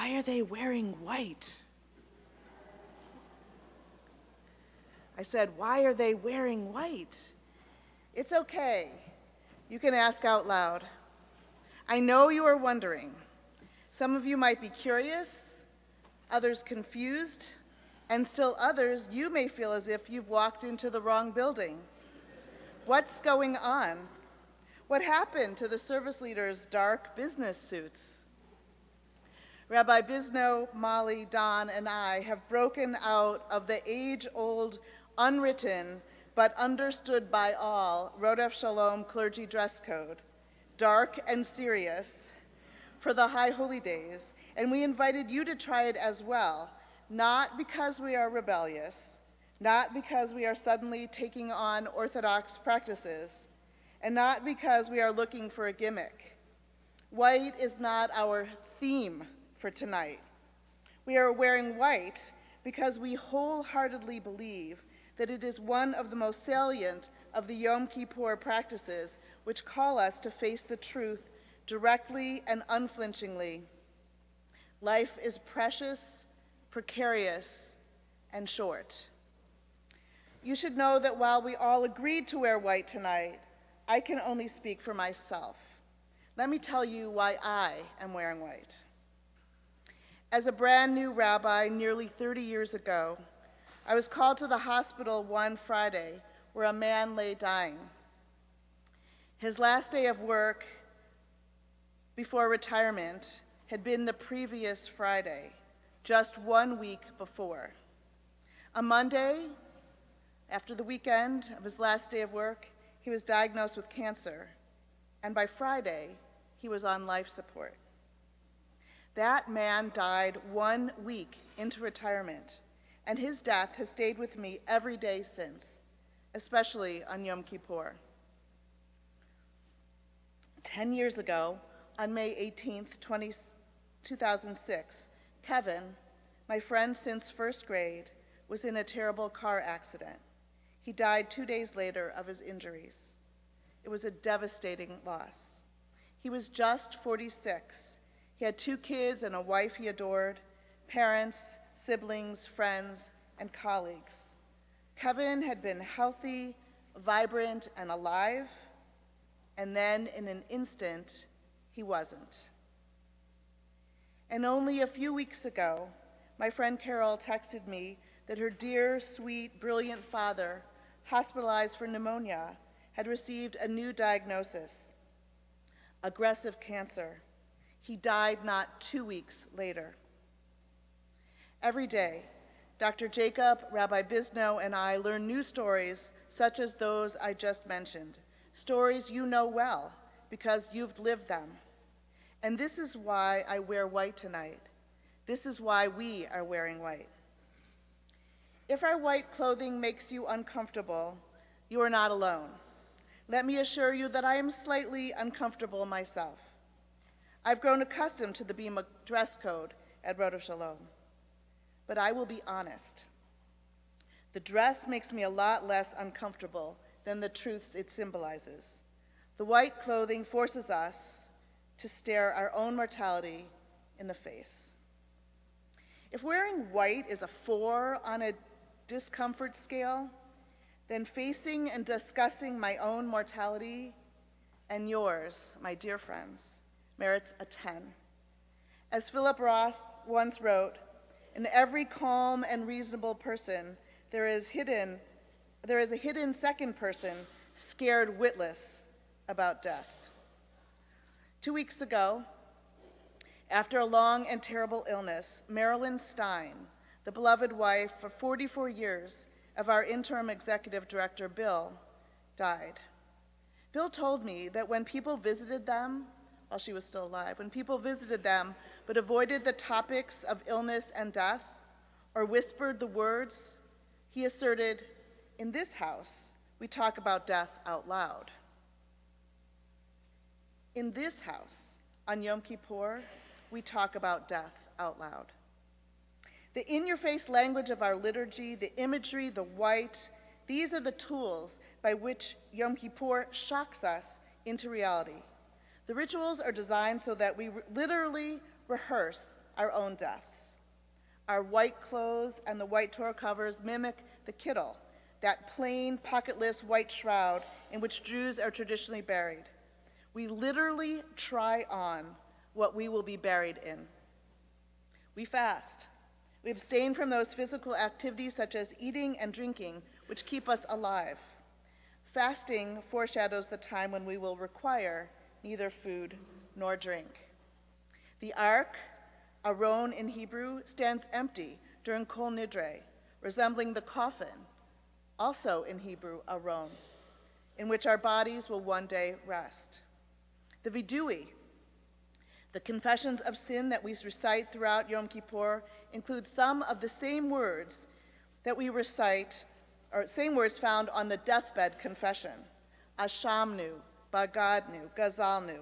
why are they wearing white? I said, why are they wearing white? It's okay. You can ask out loud. I know you are wondering. Some of you might be curious, others confused, and still others, you may feel as if you've walked into the wrong building. What's going on? What happened to the service leaders' dark business suits? Rabbi Bisno, Molly, Don, and I have broken out of the age-old, unwritten, but understood by all Rodef Shalom clergy dress code, dark and serious, for the high holy days, and we invited you to try it as well, not because we are rebellious, not because we are suddenly taking on Orthodox practices, and not because we are looking for a gimmick. White is not our theme for tonight. We are wearing white because we wholeheartedly believe that it is one of the most salient of the Yom Kippur practices which call us to face the truth directly and unflinchingly. Life is precious, precarious, and short. You should know that while we all agreed to wear white tonight, I can only speak for myself. Let me tell you why I am wearing white. As a brand new rabbi nearly 30 years ago, I was called to the hospital one Friday where a man lay dying. His last day of work before retirement had been the previous Friday, just 1 week before. On Monday, after the weekend of his last day of work, he was diagnosed with cancer, and by Friday, he was on life support. That man died 1 week into retirement, and his death has stayed with me every day since, especially on Yom Kippur. 10 years ago, on May 18th, 2006, Kevin, my friend since first grade, was in a terrible car accident. He died 2 days later of his injuries. It was a devastating loss. He was just 46. He had 2 kids and a wife he adored, parents, siblings, friends, and colleagues. Kevin had been healthy, vibrant, and alive, and then in an instant, he wasn't. And only a few weeks ago, my friend Carol texted me that her dear, sweet, brilliant father, hospitalized for pneumonia, had received a new diagnosis, aggressive cancer. He died not 2 weeks later. Every day, Dr. Jacob, Rabbi Bisno, and I learn new stories such as those I just mentioned, stories you know well because you've lived them. And this is why I wear white tonight. This is why we are wearing white. If our white clothing makes you uncomfortable, you are not alone. Let me assure you that I am slightly uncomfortable myself. I've grown accustomed to the Bima dress code at Rodef Shalom. But I will be honest. The dress makes me a lot less uncomfortable than the truths it symbolizes. The white clothing forces us to stare our own mortality in the face. If wearing white is a 4 on a discomfort scale, then facing and discussing my own mortality and yours, my dear friends, merits a 10. As Philip Roth once wrote, in every calm and reasonable person, there is a hidden second person scared witless about death. 2 weeks ago, after a long and terrible illness, Marilyn Stein, the beloved wife for 44 years of our interim executive director, Bill, died. Bill told me that when people visited them, while she was still alive, when people visited them but avoided the topics of illness and death or whispered the words, he asserted, in this house, we talk about death out loud. In this house, on Yom Kippur, we talk about death out loud. The in-your-face language of our liturgy, the imagery, the white, these are the tools by which Yom Kippur shocks us into reality. The rituals are designed so that we literally rehearse our own deaths. Our white clothes and the white Torah covers mimic the kittel, that plain, pocketless white shroud in which Jews are traditionally buried. We literally try on what we will be buried in. We fast. We abstain from those physical activities such as eating and drinking, which keep us alive. Fasting foreshadows the time when we will require neither food nor drink. The ark, aron in Hebrew, stands empty during Kol Nidre, resembling the coffin, also in Hebrew, aron, in which our bodies will one day rest. The vidui, the confessions of sin that we recite throughout Yom Kippur, include some of the same words that we recite, or same words found on the deathbed confession. Ashamnu, bagadnu, gazalnu.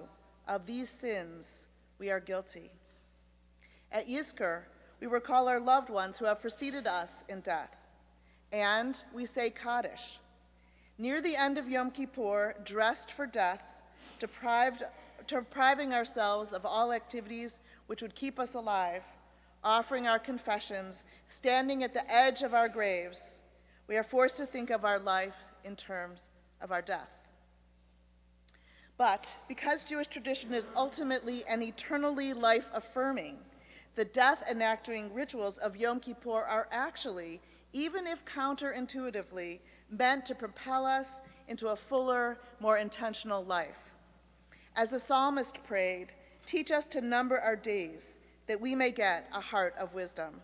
Of these sins, we are guilty. At Yizkor, we recall our loved ones who have preceded us in death, and we say Kaddish. Near the end of Yom Kippur, dressed for death, depriving ourselves of all activities which would keep us alive, offering our confessions, standing at the edge of our graves, we are forced to think of our life in terms of our death. But because Jewish tradition is ultimately and eternally life-affirming, the death-enacting rituals of Yom Kippur are actually, even if counterintuitively, meant to propel us into a fuller, more intentional life. As the psalmist prayed, teach us to number our days, that we may get a heart of wisdom.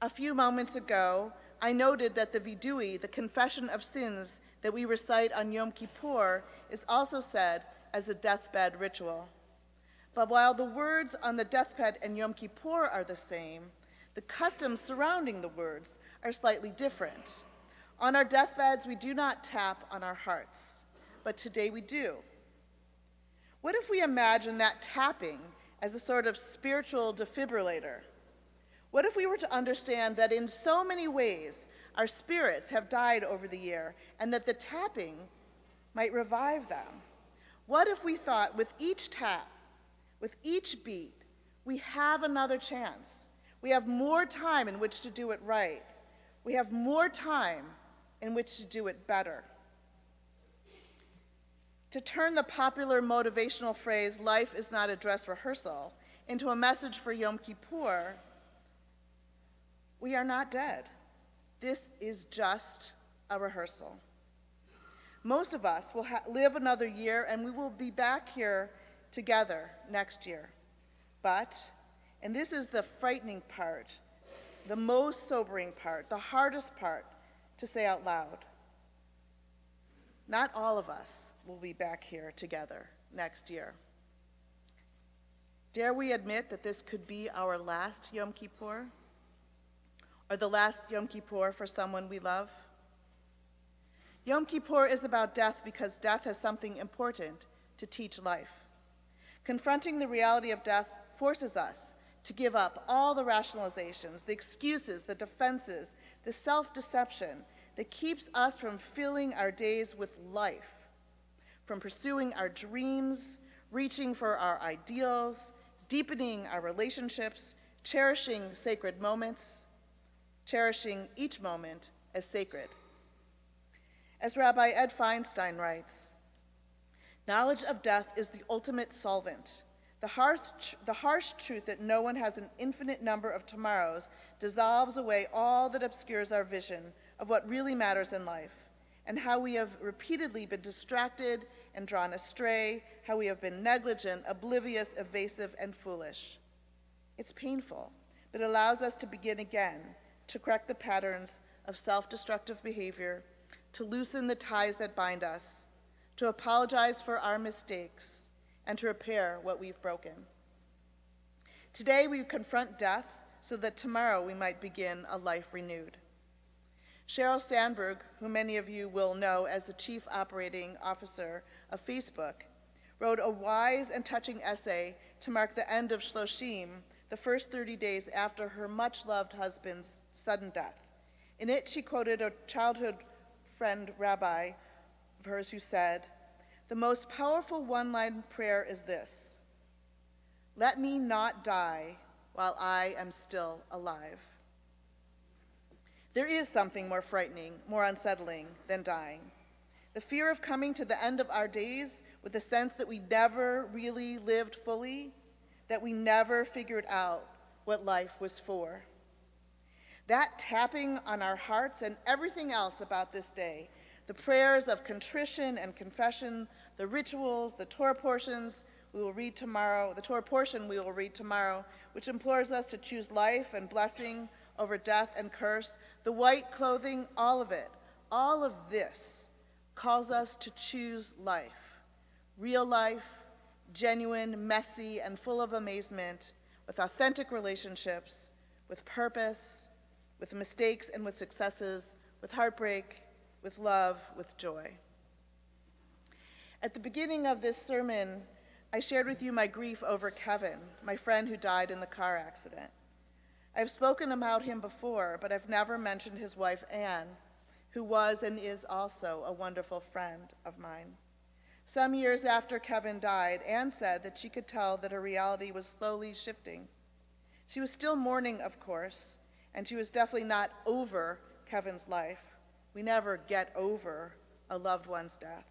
A few moments ago, I noted that the vidui, the confession of sins that we recite on Yom Kippur, is also said as a deathbed ritual. But while the words on the deathbed and Yom Kippur are the same, the customs surrounding the words are slightly different. On our deathbeds, we do not tap on our hearts, but today we do. What if we imagine that tapping as a sort of spiritual defibrillator? What if we were to understand that in so many ways our spirits have died over the year and that the tapping might revive them? What if we thought with each tap, with each beat, we have another chance? We have more time in which to do it right. We have more time in which to do it better. To turn the popular motivational phrase, "life is not a dress rehearsal," into a message for Yom Kippur, we are not dead. This is just a rehearsal. Most of us will live another year, and we will be back here together next year. But, and this is the frightening part, the most sobering part, the hardest part to say out loud, not all of us will be back here together next year. Dare we admit that this could be our last Yom Kippur? Or the last Yom Kippur for someone we love? Yom Kippur is about death because death has something important to teach life. Confronting the reality of death forces us to give up all the rationalizations, the excuses, the defenses, the self-deception that keeps us from filling our days with life, from pursuing our dreams, reaching for our ideals, deepening our relationships, cherishing sacred moments, cherishing each moment as sacred. As Rabbi Ed Feinstein writes, knowledge of death is the ultimate solvent. The harsh truth that no one has an infinite number of tomorrows dissolves away all that obscures our vision of what really matters in life, and how we have repeatedly been distracted and drawn astray, how we have been negligent, oblivious, evasive, and foolish. It's painful, but it allows us to begin again, to correct the patterns of self-destructive behavior, to loosen the ties that bind us, to apologize for our mistakes, and to repair what we've broken. Today we confront death so that tomorrow we might begin a life renewed. Sheryl Sandberg, who many of you will know as the chief operating officer of Facebook, wrote a wise and touching essay to mark the end of Shloshim, the first 30 days after her much-loved husband's sudden death. In it, she quoted a childhood friend rabbi of hers who said, "The most powerful one-line prayer is this: Let me not die while I am still alive. There is something more frightening, more unsettling than dying. The fear of coming to the end of our days with the sense that we never really lived fully, that we never figured out what life was for. That tapping on our hearts and everything else about this day, the prayers of contrition and confession, the rituals, the Torah portions we will read tomorrow, the Torah portion we will read tomorrow, which implores us to choose life and blessing over death and curse, the white clothing, all of it, all of this calls us to choose life, real life, genuine, messy, and full of amazement, with authentic relationships, with purpose, with mistakes and with successes, with heartbreak, with love, with joy. At the beginning of this sermon, I shared with you my grief over Kevin, my friend who died in the car accident. I've spoken about him before, but I've never mentioned his wife, Anne, who was and is also a wonderful friend of mine. Some years after Kevin died, Anne said that she could tell that her reality was slowly shifting. She was still mourning, of course, and she was definitely not over Kevin's life. We never get over a loved one's death.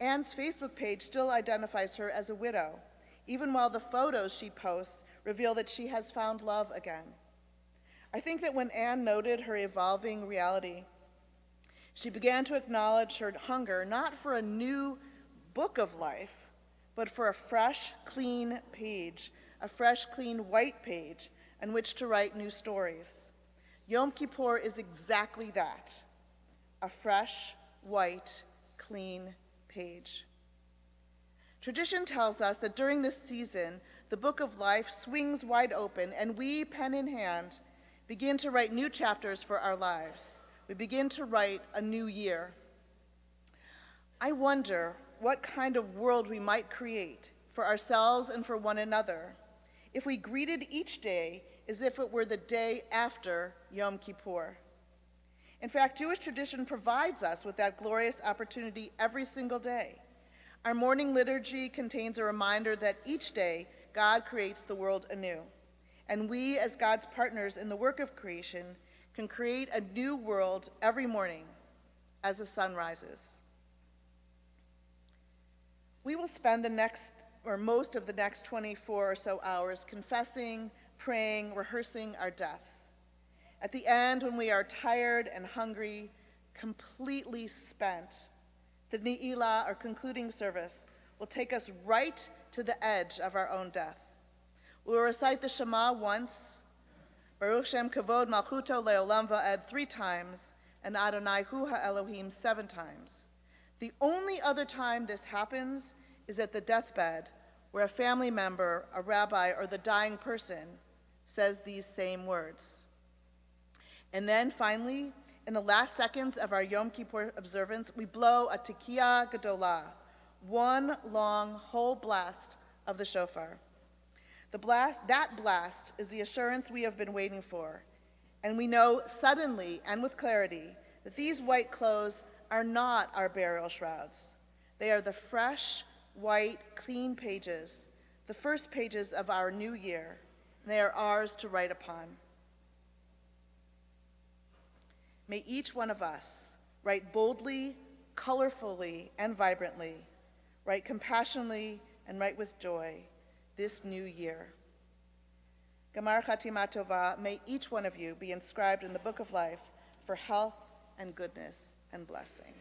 Anne's Facebook page still identifies her as a widow, even while the photos she posts reveal that she has found love again. I think that when Anne noted her evolving reality, she began to acknowledge her hunger not for a new book of life, but for a fresh, clean page, a fresh, clean white page on which to write new stories. Yom Kippur is exactly that, a fresh, white, clean page. Tradition tells us that during this season, the book of life swings wide open, and we, pen in hand, begin to write new chapters for our lives. We begin to write a new year. I wonder what kind of world we might create for ourselves and for one another if we greeted each day as if it were the day after Yom Kippur. In fact, Jewish tradition provides us with that glorious opportunity every single day. Our morning liturgy contains a reminder that each day God creates the world anew, and we, as God's partners in the work of creation, can create a new world every morning as the sun rises. We will spend most of the next 24 or so hours confessing, praying, rehearsing our deaths. At the end, when we are tired and hungry, completely spent, the Ne'ilah, or concluding service, will take us right to the edge of our own death. We will recite the Shema once, Baruch Shem Kavod Malchuto Leolam Va'ed 3 times, and Adonai Hu HaElohim 7 times. The only other time this happens is at the deathbed, where a family member, a rabbi, or the dying person says these same words. And then finally, in the last seconds of our Yom Kippur observance, we blow a Tekiah Gedolah, one long whole blast of the shofar. That blast is the assurance we have been waiting for, and we know suddenly and with clarity that these white clothes are not our burial shrouds. They are the fresh, white, clean pages, the first pages of our new year, and they are ours to write upon. May each one of us write boldly, colorfully, and vibrantly, write compassionately, and write with joy this new year. Gamar Chatima Tova, may each one of you be inscribed in the book of life for health and goodness and blessing.